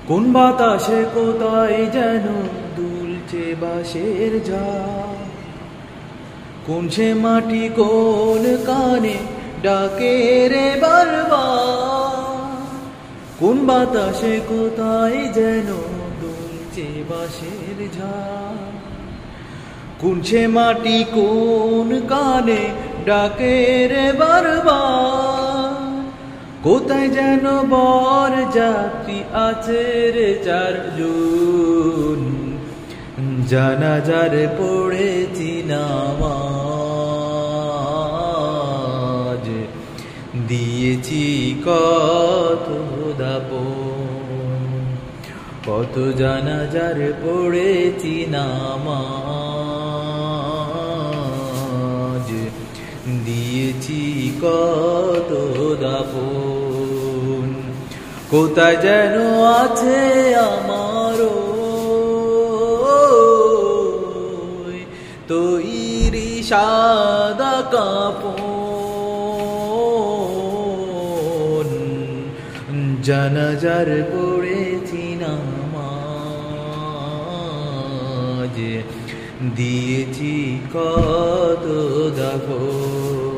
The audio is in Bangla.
কোন বাতাসে কোথায় যেন দুলছে বাঁশের ঝাড়, কোন সে মাটি কোন কানে ডাকে রে বারবার। কোন বাতাসে কোথায় যেন দুলছে বাঁশের ঝাড়, কোন সে মাটি কোন কানে ডাকে রে বারবার। কোথায় যেন বর যাত্রী আছে রে চারজন, জানাজার পড়েছি নামাজ, দিয়েছি কত দাপন। কত জানাজার পড়েছি নামাজ, দিয়েছি কত দাপন। কোথায় যেন আছে আমারও তৈরি সাদা কাপন, জানাজার পড়েছি নামাজ, দিয়েছি কত দাফন।